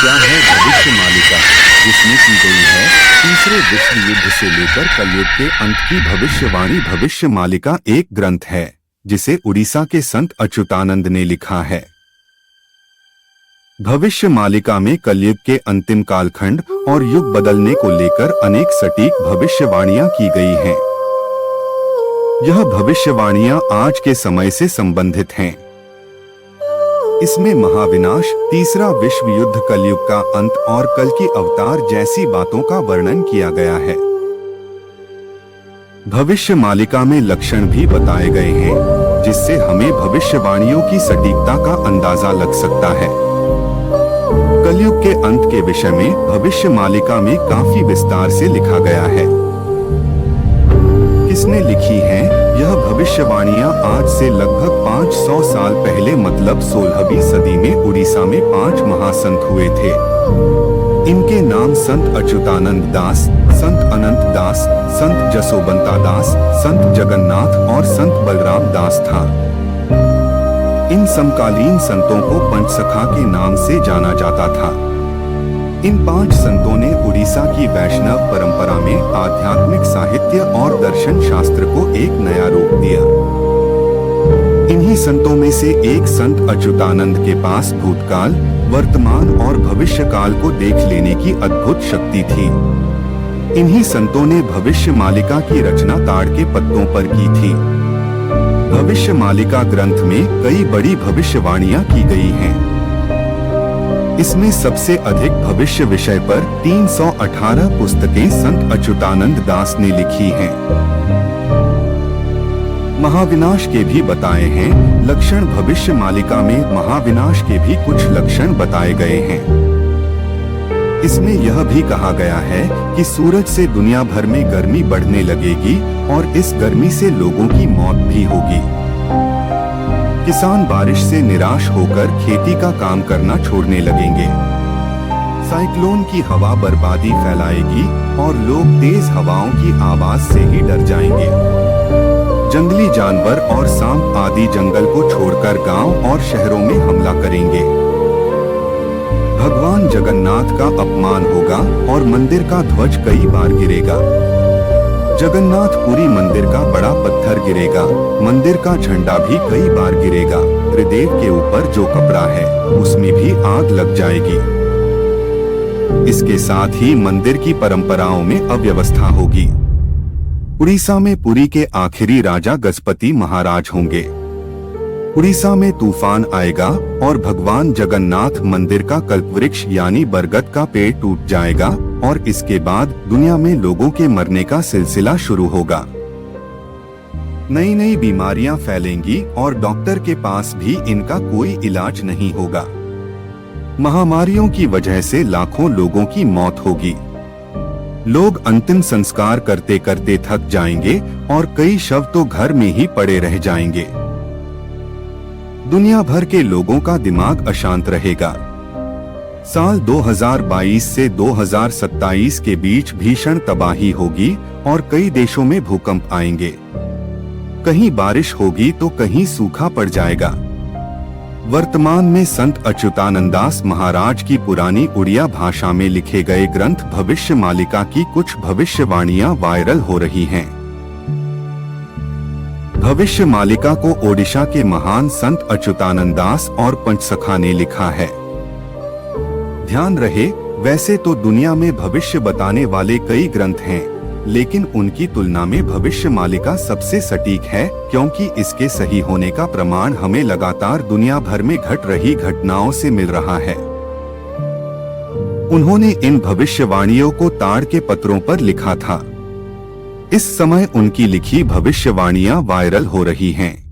क्या है भविष्य मालिका, जिसमें की गई है तीसरे विश्व युद्ध से लेकर कलयुग के अंत की भविष्यवाणी। भविष्य मालिका एक ग्रंथ है जिसे उड़ीसा के संत अच्युतानंद ने लिखा है। भविष्य मालिका में कलयुग के अंतिम कालखंड और युग बदलने को लेकर अनेक सटीक भविष्यवाणियां की गई हैं। यह भविष्यवाणियां आज के समय से संबंधित हैं। इसमें महाविनाश, तीसरा विश्व युद्ध, कलयुग का अंत और कल की अवतार जैसी बातों का वर्णन किया गया है। भविष्य मालिका में लक्षण भी बताए गए हैं जिससे हमें भविष्यवाणियों की सटीकता का अंदाजा लग सकता है। कलयुग के अंत के विषय में भविष्य मालिका में काफी विस्तार से लिखा गया है। किसने लिखी है? यह भविष्यवाणियां आज से लगभग 500 साल पहले मतलब 16वीं सदी में उड़ीसा में 5 महासंत हुए थे। इनके नाम संत अच्युतानंद दास, संत अनंत दास, संत जसोबंता दास, संत जगन्नाथ और संत बलराम दास था। इन समकालीन संतों को पंचसखा के नाम से जाना जाता था। इन 5 संतों ने उड़ीसा की वैष्णव परंपरा में आध्यात्मिक साहित्य और दर्शन शास्त्र को एक नया रूप दिया। इन्हीं संतों में से एक संत अच्युतानंद के पास भूतकाल, वर्तमान और भविष्य काल को देख लेने की अद्भुत शक्ति थी। इन्हीं संतों ने भविष्य मालिका की रचना ताड़ के पत्तों पर की थी। भविष्य मालिका ग्रंथ में कई बड़ी भविष्यवाणियां की गई हैं। इसमें सबसे अधिक भविष्य विषय पर 318 पुस्तकें संत अच्युतानंद दास ने लिखी हैं। महाविनाश के भी बताए हैं लक्षण। भविष्य मालिका में महाविनाश के भी कुछ लक्षण बताए गए हैं। इसमें यह भी कहा गया है कि सूरज से दुनिया भर में गर्मी बढ़ने लगेगी और इस गर्मी से लोगों की मौत भी होगी। किसान बारिश से निराश होकर खेती का काम करना छोड़ने लगेंगे। साइक्लोन की हवा बर्बादी फैलाएगी और लोग तेज हवाओं की आवाज से ही डर जाएंगे। जंगली जानवर और सांप आदि जंगल को छोड़कर गांव और शहरों में हमला करेंगे। भगवान जगन्नाथ का अपमान होगा और मंदिर का ध्वज कई बार गिरेगा। जगन्नाथपुरी मंदिर का बड़ा पत्थर गिरेगा। मंदिर का झंडा भी कई बार गिरेगा। त्रिदेव के ऊपर जो कपड़ा है उसमें भी आग लग जाएगी। इसके साथ ही मंदिर की परंपराओं में अव्यवस्था होगी। उड़ीसा में पुरी के आखिरी राजा गजपति महाराज होंगे। उड़ीसा में तूफान आएगा और भगवान जगन्नाथ मंदिर का कल्पवृक्ष यानी बरगद का पेड़ टूट जाएगा और इसके बाद दुनिया में लोगों के मरने का सिलसिला शुरू होगा। नई नई बीमारियां फैलेंगी और डॉक्टर के पास भी इनका कोई इलाज नहीं होगा। महामारियों की वजह से लाखों लोगों की मौत होगी। लोग अंतिम संस्कार करते करते थक जाएंगे और कई शव तो घर में ही पड़े रह जाएंगे। दुनिया भर के लोगों का दिमाग अशांत रहेगा। साल 2022 से 2027 के बीच भीषण तबाही होगी और कई देशों में भूकंप आएंगे। कहीं बारिश होगी तो कहीं सूखा पड़ जाएगा। वर्तमान में संत अच्युतानंदास महाराज की पुरानी उड़िया भाषा में लिखे गए ग्रंथ भविष्य मालिका की कुछ भविष्यवाणियां वायरल हो रही हैं। भविष्य मालिका को ओडिशा के महान संत अच्युतानंद दास और पंचसखा ने लिखा है। ध्यान रहे, वैसे तो दुनिया में भविष्य बताने वाले कई ग्रंथ हैं, लेकिन उनकी तुलना में भविष्य मालिका सबसे सटीक है क्योंकि इसके सही होने का प्रमाण हमें लगातार दुनिया भर में घट रही घटनाओं से मिल रहा है। उन्होंने इन भविष्यवाणियों को ताड़ के पत्रों पर लिखा था। इस समय उनकी लिखी भविष्यवाणियां वायरल हो रही हैं।